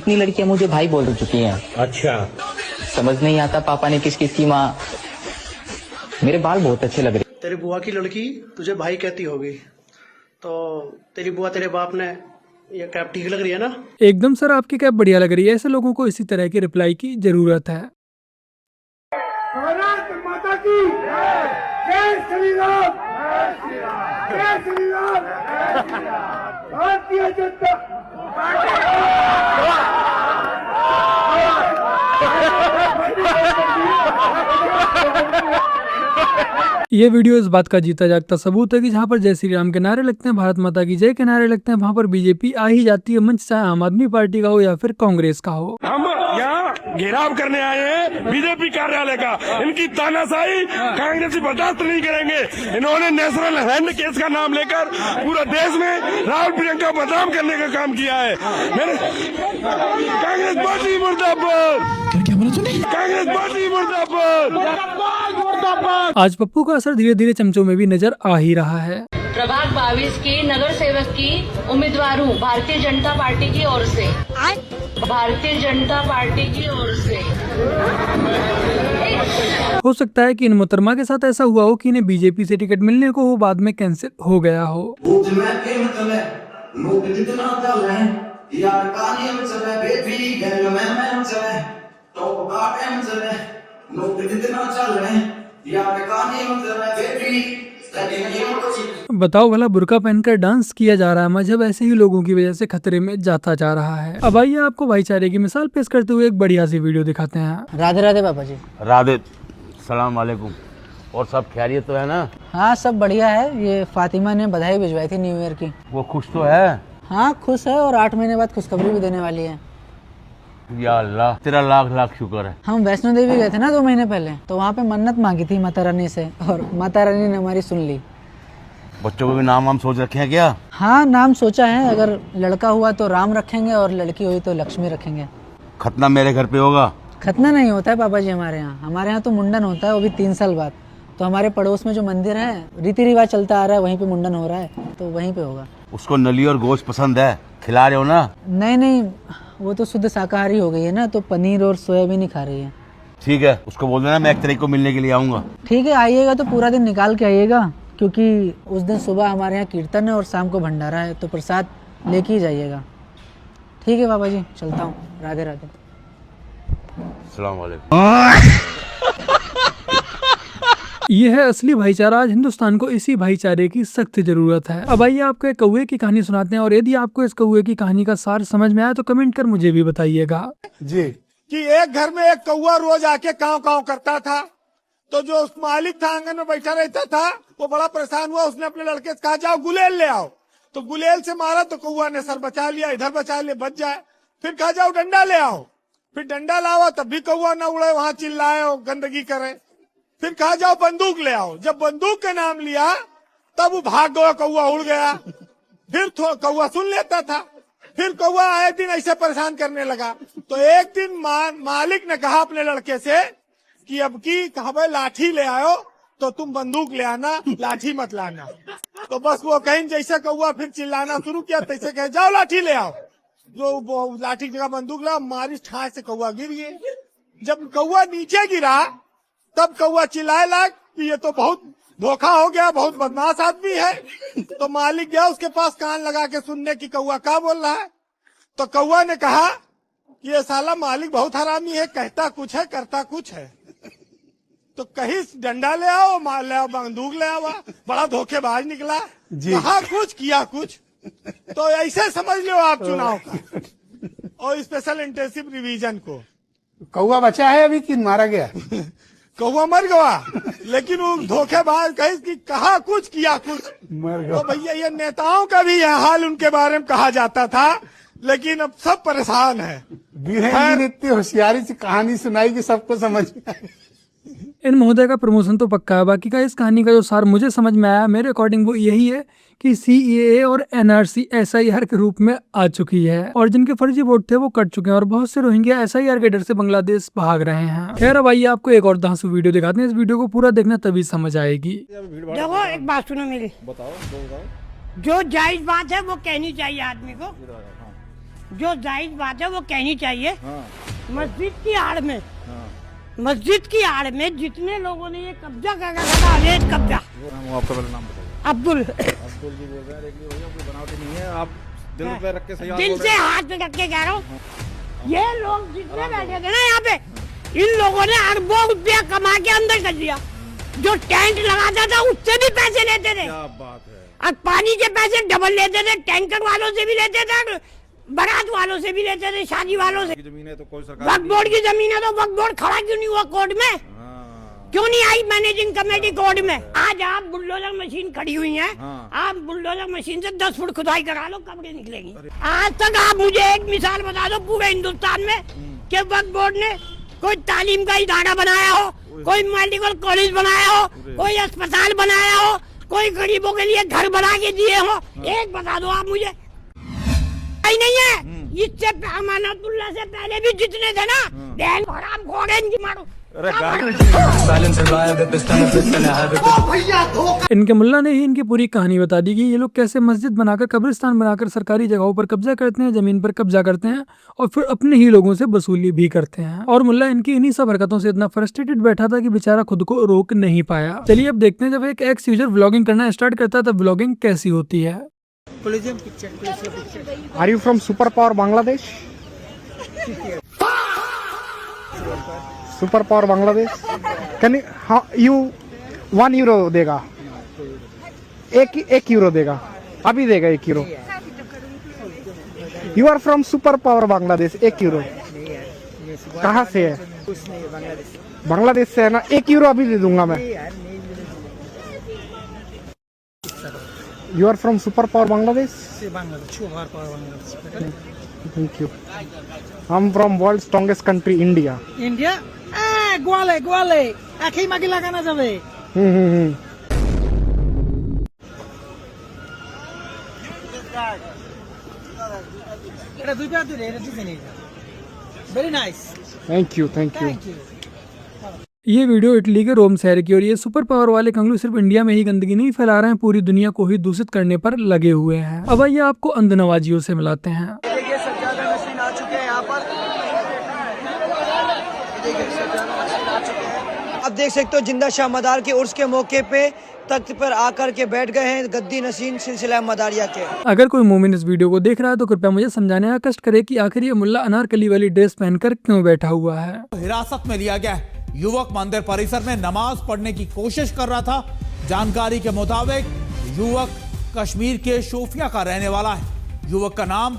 कितनी लड़कियां मुझे भाई बोल चुकी हैं। अच्छा, समझ नहीं आता पापा ने किस किस की माँ। मेरे बाल बहुत अच्छे लग रहे। तेरी बुआ की लड़की तुझे भाई कहती होगी, तो तेरी बुआ तेरे बाप ने ये कैप ठीक लग रही है ना? एकदम सर, आपकी कैप बढ़िया लग रही है। ऐसे लोगों को इसी तरह की रिप्लाई की जरूरत है। भारत माता की जय श्री राम, जय श्री राम, भारतीय जनता ये वीडियो इस बात का जीता जागता सबूत है कि जहाँ पर जय श्री राम के नारे लगते हैं, भारत माता की जय के नारे लगते हैं, वहाँ पर बीजेपी आ ही जाती है। मंच चाहे आम आदमी पार्टी का हो या फिर कांग्रेस का हो। हम यहाँ घेराव करने आए हैं बीजेपी कार्यालय का। इनकी तानाशाही कांग्रेसी बर्दाश्त नहीं करेंगे। इन्होंने नेशनल हैंड केस का नाम लेकर पूरा देश में राहुल प्रियंका बदनाम करने का काम किया है। कांग्रेस पार्टी मुर्दाबाद, कांग्रेस पार्टी मुर्दाबाद। आज पप्पू का असर धीरे धीरे चमचों में भी नजर आ ही रहा है। प्रभाग 22 की नगर सेवक की उम्मीदवार हूँ भारतीय जनता पार्टी की ओर से, भारतीय जनता पार्टी की ओर से। हो सकता है कि इन मोहतरमा के साथ ऐसा हुआ हो कि इन्हें बीजेपी से टिकट मिलने को वो बाद में कैंसिल हो गया हो। बताओ भला, बुर्का पहनकर डांस किया जा रहा है, मजहब ऐसे ही लोगों की वजह से खतरे में जाता जा रहा है। अब आइए आपको भाईचारे की मिसाल पेश करते हुए एक बढ़िया सी वीडियो दिखाते हैं। राधे राधे पापा जी। राधे सलाम वालेकुम। और सब खैरियत तो है ना? हाँ सब बढ़िया है। ये फातिमा ने बधाई भिजवाई थी न्यू ईयर की। वो खुश तो है? हाँ खुश है, और 8 महीने बाद खुशखबरी भी देने वाली है। या अल्लाह, तेरा लाख लाख शुक्र है। हम वैष्णो देवी गए थे ना 2 महीने पहले, तो वहाँ पे मन्नत मांगी थी माता रानी से, और माता रानी ने हमारी सुन ली। बच्चों को भी नाम वाम सोच रखे हैं क्या? हाँ नाम सोचा है, अगर लड़का हुआ तो राम रखेंगे और लड़की हुई तो लक्ष्मी रखेंगे। खतना मेरे घर पे होगा? खतना नहीं होता है पापा जी हमारे यहाँ तो मुंडन होता है, वो भी 3 साल बाद। तो हमारे पड़ोस में जो मंदिर है, रीति रिवाज चलता आ रहा है, वहीं पे मुंडन हो रहा है, तो वहीं पे होगा। उसको नली और गोश्त पसंद है, खिला रहे हो ना? नहीं, वो तो शुद्ध शाकाहारी हो गई है ना, तो पनीर और सोयाबीन ही खा रही है। ठीक है, उसको बोल देना मैं 1 तारीख को मिलने के लिए आऊंगा। ठीक है, आइएगा तो पूरा दिन निकाल के आइएगा, क्योंकि उस दिन सुबह हमारे यहाँ कीर्तन है और शाम को भंडारा है, तो प्रसाद लेके ही जाइएगा। ठीक है बाबा जी, चलता हूँ। राधे राधे। अस्सलाम वालेकुम। ये है असली भाईचारा। आज हिंदुस्तान को इसी भाईचारे की सख्त जरूरत है। अब आइए आपको एक कौवे की कहानी सुनाते हैं, और यदि आपको इस कौवे की कहानी का सार समझ में आया तो कमेंट कर मुझे भी बताइएगा जी। कि एक घर में एक कौवा रोज आके काव काव करता था, तो जो उस मालिक था आंगन में बैठा रहता था, वो बड़ा परेशान हुआ। उसने अपने लड़के से कहा जाओ गुलेल ले आओ, तो गुलेल से मारा तो कौवा ने सर बचा लिया, इधर बचा लिया बच जाए। फिर कहा जाओ डंडा ले आओ, फिर डंडा लावा तब भी कौवा न उड़े, वहां चिल्लाए और गंदगी करे। फिर कहा जाओ बंदूक ले आओ, जब बंदूक का नाम लिया तब वो भाग गया, कौवा उड़ गया। फिर कौवा सुन लेता था। फिर कौवा आए दिन ऐसे परेशान करने लगा, तो एक दिन मालिक ने कहा अपने लड़के से कि अब की भाई लाठी ले आयो, तो तुम बंदूक ले आना, लाठी मत लाना। तो बस वो कहीं जैसे कौवा फिर चिल्लाना शुरू किया, तैसे कहे जाओ लाठी ले आओ। जो लाठी की जगह बंदूक ला, मारी ठास से कौवा गिर गई। जब कौवा नीचे गिरा तब कौवा चिल्लाए लग कि ये तो बहुत धोखा हो गया, बहुत बदमाश आदमी है। तो मालिक गया उसके पास कान लगा के सुनने की कौवा क्या बोल रहा है। तो कौवा ने कहा कि ये साला मालिक बहुत हरामी है, कहता कुछ है करता कुछ है। तो कहीं डंडा ले आओ, मार ले आओ, बंदूक ले आओ, बड़ा धोखेबाज निकला। कहा कुछ किया कुछ। तो ऐसे समझ लो आप चुनाव का और स्पेशल इंटेंसिव रिवीजन को। कौवा बचा है अभी कि मारा गया? कौवा मर गया, लेकिन वो धोखेबाज कहीं कि कहा कुछ किया कुछ मर गया। तो भैया ये नेताओं का भी यह हाल उनके बारे में कहा जाता था, लेकिन अब सब परेशान है। वीरेंद्र ने इतनी होशियारी से कहानी सुनाई कि सबको समझ में आई। इन महोदय का प्रमोशन तो पक्का है। बाकी का इस कहानी का जो सार मुझे समझ में आया, मेरे अकॉर्डिंग वो यही है कि CAA और NRC SIR के रूप में आ चुकी है, और जिनके फर्जी वोट थे वो कट चुके हैं, और बहुत से रोहिंग्या SIR के डर से बांग्लादेश भाग रहे हैं। खैर अब आइए आपको एक और धांसू वीडियो दिखाते हैं। इस वीडियो को पूरा देखना तभी समझ आएगी। देखो एक बात सुनो मेरी, बताओ। जो जायज बात है वो कहनी चाहिए आदमी को। जो जायज बात है वो कहनी चाहिए। हाँ। मस्जिद की आड़ में, हाँ। मस्जिद की आड़ में जितने लोगों ने ये कब्जा कर रखा था, अवैध कब्जा। वो आपका पहले नाम बताइए। अब्दुल। अब्दुल जी बोल रहे हैं, लेकिन भैया कोई बनावटी नहीं है, आप दिल पे रख के सही दिल से हाथ पे रख के कह रहा हूँ, ये लोग जितने बैठे थे ना यहाँ पे, इन लोगों ने अरबों रुपया कमा के अंदर कर दिया। जो टेंट लगाता था उससे भी पैसे लेते थे। क्या बात है। और पानी के पैसे डबल लेते थे, टैंकर वालों से भी लेते थे, बारात वालों से भी लेते थे, शादी वालों से। जमीन है तो कोई सरकार वक्फ बोर्ड की जमीन है तो वक्फ बोर्ड खड़ा क्यों नहीं हुआ कोर्ट में? क्यों नहीं आई मैनेजिंग कमेटी कोर्ट में? आज आप बुलडोजर मशीन खड़ी हुई है, आप बुलडोजर मशीन से 10 फुट खुदाई करा लो, कब्रें निकलेंगी। आज तक आप मुझे एक मिसाल बता दो पूरे हिंदुस्तान में कि वक्फ बोर्ड ने कोई तालीम का इदारा बनाया हो, कोई मेडिकल कॉलेज बनाया हो, कोई अस्पताल बनाया हो, कोई गरीबों के लिए घर बना के दिए हो, एक बता दो आप मुझे। नहीं है। इससे अमानतुल्लाह से पहले भी जितने थे ना, बहन हराम खोर है, इनकी मारो। इनके मुल्ला ने ही इनकी पूरी कहानी बता दी कि ये लोग कैसे मस्जिद बनाकर, कब्रिस्तान बनाकर सरकारी जगहों पर कब्जा करते हैं, जमीन पर कब्जा करते हैं और फिर अपने ही लोगों से वसूली भी करते हैं। और मुल्ला इनकी इन्हीं सब हरकतों से इतना फ्रस्ट्रेटेड बैठा था कि बेचारा खुद को रोक नहीं पाया। चलिए अब देखते हैं जब एक एक्स यूजर व्लॉगिंग करना स्टार्ट करता है तब व्लॉगिंग कैसी होती है। Are you from super power Bangladesh? Super power Bangladesh can you 1 euro देगा, एक यूरो देगा, अभी देगा 1 euro. You are from super power Bangladesh, 1 euro कहाँ से है? बांग्लादेश से है ना, 1 यूरो अभी दे दूंगा मैं। You are from super power Bangladesh? Thank you. I am from world strongest country India. India গোয়ালে গোয়ালে একই মাগি লাগানো যাবে। এটা দুই পা দূরে, এটা দিতে নেই। Very nice, thank you thank you. ये वीडियो इटली के रोम शहर की और ये सुपर पावर वाले कंगलू सिर्फ इंडिया में ही गंदगी नहीं फैला रहे हैं, पूरी दुनिया को ही दूषित करने पर लगे हुए हैं। अब आइए आपको अंधनवाजियों से मिलाते हैं। अब देख सकते हो जिंदा शाह मदार के उर्स के मौके पे तख्त पर आकर के बैठ गए हैं गद्दी नशीन सिलसिला मदारिया के। अगर कोई मोमिन इस वीडियो को देख रहा है तो कृपया मुझे समझाने का कष्ट करे कि आखिर ये मुल्ला अनारकली वाली ड्रेस पहनकर क्यों बैठा हुआ है। हिरासत में लिया गया है। युवक मंदिर परिसर में नमाज पढ़ने की कोशिश कर रहा था। जानकारी के मुताबिक युवक कश्मीर के शोफिया का रहने वाला है। युवक का नाम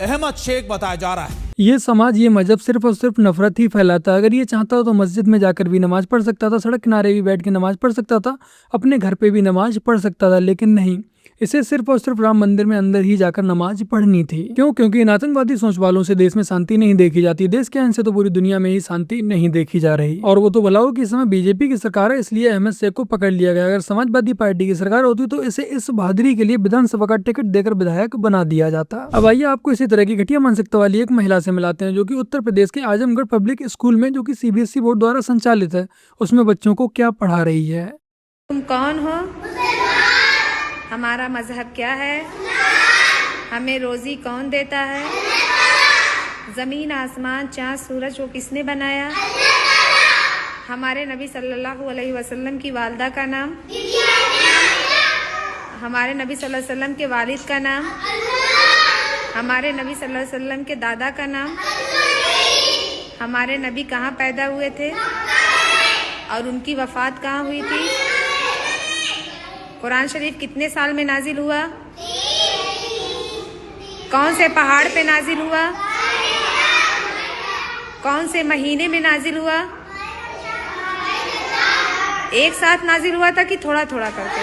अहमद शेख बताया जा रहा है। ये समाज, ये मजहब सिर्फ और सिर्फ नफरत ही फैलाता है। अगर ये चाहता हो तो मस्जिद में जाकर भी नमाज पढ़ सकता था, सड़क किनारे भी बैठ के नमाज पढ़ सकता था, अपने घर पे भी नमाज पढ़ सकता था, लेकिन नहीं, इसे सिर्फ और सिर्फ राम मंदिर में अंदर ही जाकर नमाज पढ़नी थी। क्यों? क्योंकि इन आतंकवादी सोच वालों से देश में शांति नहीं देखी जाती। देश के इनसे तो पूरी दुनिया में ही शांति नहीं देखी जा रही। और वो तो भलाओ कि इस समय बीजेपी की सरकार है, इसलिए अहमद शेख को पकड़ लिया गया। अगर समाजवादी पार्टी की सरकार होती तो इसे इस बहादुरी के लिए विधानसभा का टिकट देकर विधायक बना दिया जाता। अब आइए आपको इसी तरह की घटिया मानसिकता वाली एक महिला से मिलाते हैं जो कि उत्तर प्रदेश के आजमगढ़ पब्लिक स्कूल में, जो कि CBSE बोर्ड द्वारा संचालित है, उसमें बच्चों को क्या पढ़ा रही है। तुम कौन हो? हमारा मजहब क्या है? हमें रोजी कौन देता है? जमीन आसमान चाँद सूरज को किसने बनाया? हमारे नबी सल्लल्लाहु अलैहि वसल्लम की वालदा का नाम? हमारे नबी सल्लल्लाहु अलैहि वसल्लम के वालिद का नाम? हमारे नबी सल्लल्लाहु अलैहि वसल्लम के दादा का नाम? हमारे नबी कहाँ पैदा हुए थे और उनकी वफात कहाँ हुई थी? कुरान शरीफ कितने साल में नाजिल हुआ? कौन से पहाड़ पे नाजिल हुआ? कौन से महीने में नाजिल हुआ? एक साथ नाजिल हुआ था कि थोड़ा थोड़ा करके?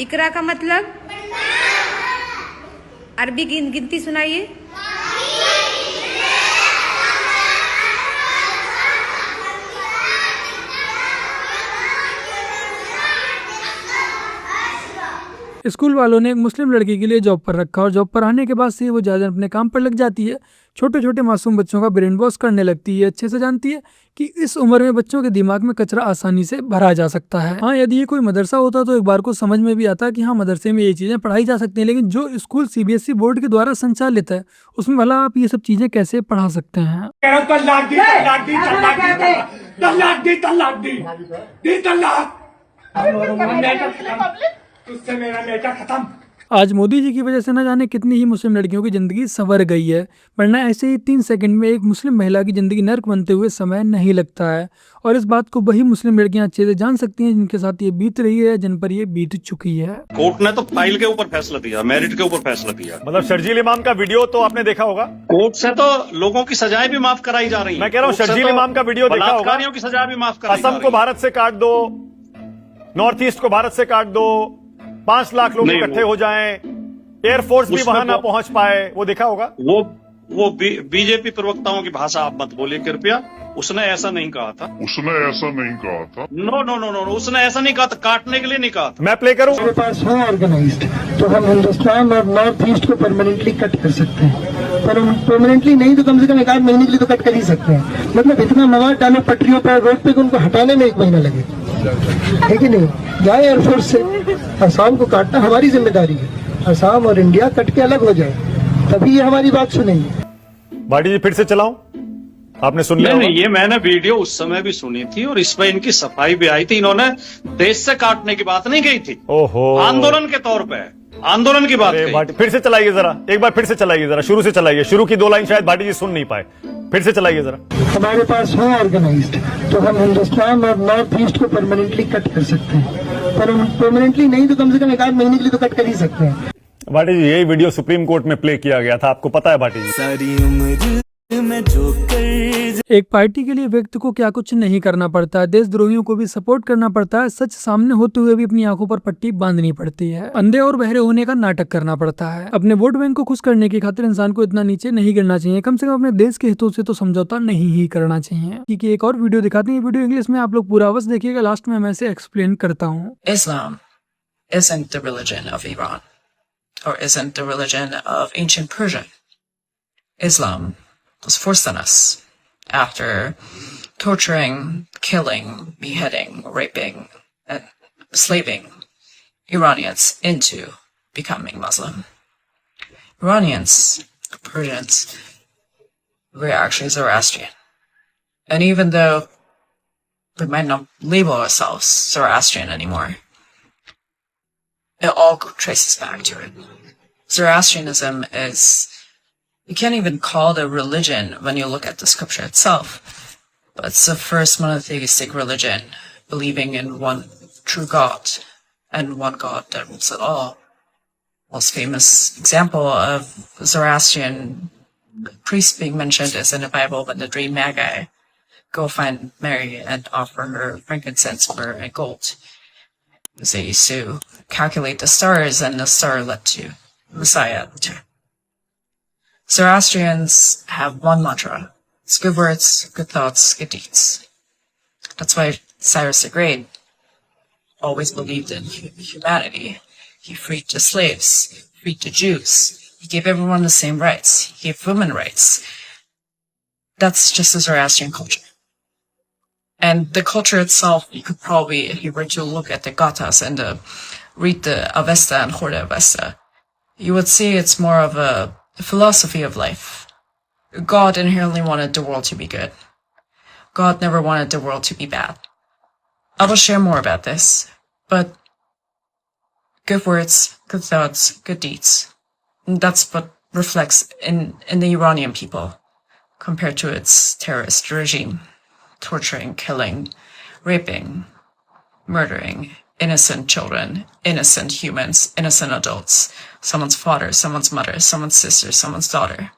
इकरा का मतलब? अरबी गिनती सुनाइए। स्कूल वालों ने एक मुस्लिम लड़की के लिए जॉब पर रखा और जॉब पर आने के बाद से वो ज़्यादा अपने काम पर लग जाती है। छोटे छोटे मासूम बच्चों का ब्रेन वॉश करने लगती है। अच्छे से जानती है कि इस उम्र में बच्चों के दिमाग में कचरा आसानी से भरा जा सकता है। हाँ, यदि ये कोई मदरसा होता तो एक बार को समझ में भी आता कि हाँ, मदरसे में ये चीज़ें पढ़ाई जा सकती हैं, लेकिन जो स्कूल CBSE बोर्ड के द्वारा संचालित है उसमें भला आप ये सब चीज़ें कैसे पढ़ा सकते हैं। आज मोदी जी की वजह से न जाने कितनी ही मुस्लिम लड़कियों की जिंदगी संवर गई है, वरना ऐसे ही 3 सेकंड में एक मुस्लिम महिला की जिंदगी नर्क बनते हुए समय नहीं लगता है। और इस बात को वही मुस्लिम लड़कियां अच्छे से जान सकती हैं जिनके साथ ये बीत रही है, जिन पर ये बीत चुकी है। कोर्ट ने तो फाइल के ऊपर फैसला दिया, मेरिट के ऊपर फैसला दिया। मतलब शर्जील इमाम का वीडियो तो आपने देखा होगा। कोर्ट से तो लोगों की सजाएं भी माफ कराई जा रही है। मैं कह रहा हूँ शर्जील इमाम का वीडियो देखा होगा। की सजा भी माफ कराई। असम को भारत से काट दो, नॉर्थ ईस्ट को भारत से काट दो, 5 लाख लोग इकट्ठे हो जाएं, एयरफोर्स भी वहां ना पहुंच पाए, वो देखा होगा। वो बीजेपी प्रवक्ताओं की भाषा आप मत बोलिए कृपया। उसने ऐसा नहीं कहा था। नो, उसने ऐसा नहीं कहा था, काटने के लिए नहीं कहा था। मैं प्ले करूं। हमारे पास हो ऑर्गेनाइज्ड तो हम हिंदुस्तान और नॉर्थ ईस्ट को परमानेंटली कट कर सकते हैं, पर परमानेंटली नहीं तो कम से कम 1 महीने के लिए तो कट कर ही सकते हैं। मतलब इतना मवाद डालो पटरियों पर, रोड पे, उनको हटाने में 1 महीना लगे, है कि नहीं। जाए एयरफोर्स से, असम को काटना हमारी जिम्मेदारी है। असम और इंडिया कट के अलग हो जाए, तभी ये हमारी बात सुनेंगे। भाटी जी फिर से चलाऊं, आपने सुन लिया? नहीं, ये मैंने वीडियो उस समय भी सुनी थी और इस पर इनकी सफाई भी आई थी। इन्होंने देश से काटने की बात नहीं कही थी। ओहो, आंदोलन के तौर पे आंदोलन की बात कही। फिर से चलाइए जरा, एक बार फिर से चलाइए जरा, शुरू से चलाइए। शुरू की 2 लाइन शायद भाटी जी सुन नहीं पाए, फिर से चलाइए जरा। हमारे पास हो ऑर्गेनाइज्ड तो हम हिंदुस्तान और नॉर्थ ईस्ट को परमानेंटली कट कर सकते हैं, पर परमानेंटली नहीं तो कम से कम 1 महीने के लिए तो कट कर ही सकते हैं। भाटी जी यही वीडियो सुप्रीम कोर्ट में प्ले किया गया था, आपको पता है भाटी जी। सारी उम्र में जो कर एक पार्टी के लिए व्यक्ति को क्या कुछ नहीं करना पड़ता है, देशद्रोहियों को भी सपोर्ट करना पड़ता है, सच सामने होते हुए भी अपनी आंखों पर पट्टी बांधनी पड़ती है, अंधे और बहरे होने का नाटक करना पड़ता है। अपने वोट बैंक को खुश करने की खातिर इंसान को इतना नीचे नहीं गिरना चाहिए, कम से कम अपने देश के हितों से तो समझौता नहीं ही करना चाहिए। क्योंकि एक और वीडियो दिखाते हैं, वीडियो इंग्लिश में, आप लोग पूरा अवश्य देखिएगा, लास्ट में मैं इसे एक्सप्लेन करता हूँ। Islam isn't the religion of Iran, or isn't the religion of ancient Persia. Islam was forced on us after torturing, killing, beheading, raping, and enslaving Iranians into becoming Muslim. Iranians, Persians, were actually Zoroastrian. And even though we might not label ourselves Zoroastrian anymore, it all traces back to it. Zoroastrianism is, you can't even call it a religion when you look at the scripture itself, but it's the first monotheistic religion, believing in one true God and one God that rules it all. Most famous example of Zoroastrian priest being mentioned is in the Bible when the three Magi go find Mary and offer her frankincense, myrrh, and gold. They used to calculate the stars, and the star led to Messiah. Zoroastrians have one mantra. It's good words, good thoughts, good deeds. That's why Cyrus the Great always believed in humanity. He freed the slaves, freed the Jews. He gave everyone the same rights. He gave women rights. That's just the Zoroastrian culture. And the culture itself, you could probably, if you were to look at the Gathas and read the Avesta and Horde Avesta, you would see it's more of a philosophy of life. God inherently wanted the world to be good. God never wanted the world to be bad. I will share more about this, but good words, good thoughts, good deeds. And that's what reflects in the Iranian people compared to its terrorist regime. Torturing, killing, raping, murdering innocent children, innocent humans, innocent adults, someone's father, someone's mother, someone's sister, someone's daughter.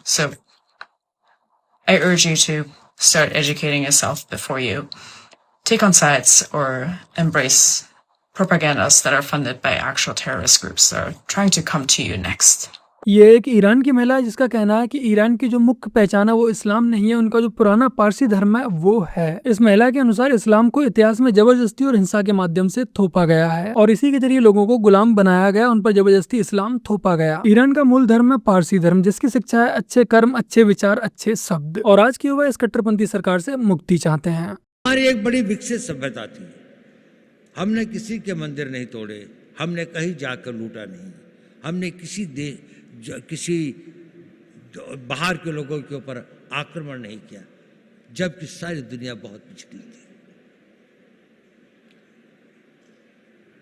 So I urge you to start educating yourself before you take on sides or embrace propagandas that are funded by actual terrorist groups that are trying to come to you next. ये एक Iran की महिला है जिसका कहना है कि Iran की जो मुख्य पहचान है वो इस्लाम नहीं है, उनका जो पुराना पारसी धर्म है वो है। इस महिला के अनुसार इस्लाम को इतिहास में जबरदस्ती और हिंसा के माध्यम से थोपा गया है और इसी के जरिए लोगों को गुलाम बनाया गया, उन पर जबरदस्ती इस्लाम थोपा गया। ईरान का मूल धर्म है पारसी धर्म, जिसकी शिक्षा है अच्छे कर्म, अच्छे विचार, अच्छे शब्द। और आज के युवा इस कट्टरपंथी सरकार से मुक्ति चाहते हैं। हमारी एक बड़ी विकसित सभ्यता थी, हमने किसी के मंदिर नहीं तोड़े, हमने कहीं जाकर लूटा नहीं, हमने किसी बाहर के लोगों के ऊपर आक्रमण नहीं किया, जबकि सारी दुनिया बहुत पिछड़ी थी।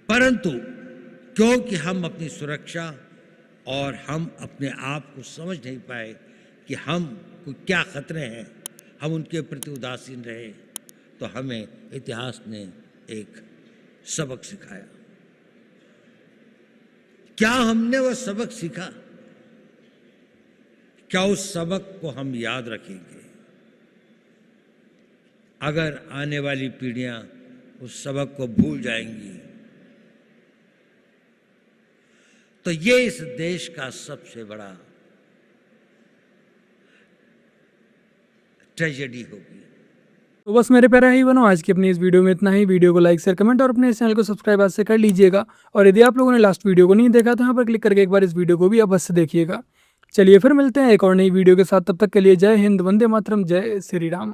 परंतु क्योंकि हम अपनी सुरक्षा और हम अपने आप को समझ नहीं पाए कि हम को क्या खतरे हैं, हम उनके प्रति उदासीन रहे, तो हमें इतिहास ने एक सबक सिखाया। क्या हमने वह सबक सीखा? क्या उस सबक को हम याद रखेंगे? अगर आने वाली पीढ़ियां उस सबक को भूल जाएंगी तो ये इस देश का सबसे बड़ा ट्रेजेडी होगी। तो बस मेरे प्यारे ही बनो, आज की अपनी इस वीडियो में इतना ही। वीडियो को लाइक, शेयर, कमेंट और अपने इस चैनल को सब्सक्राइब आज से कर लीजिएगा। और यदि आप लोगों ने लास्ट वीडियो को नहीं देखा तो यहाँ पर क्लिक करके एक बार इस वीडियो को भी अवश्य देखिएगा। चलिए फिर मिलते हैं एक और नई वीडियो के साथ, तब तक के लिए जय हिंद, वंदे मातरम, जय श्री राम।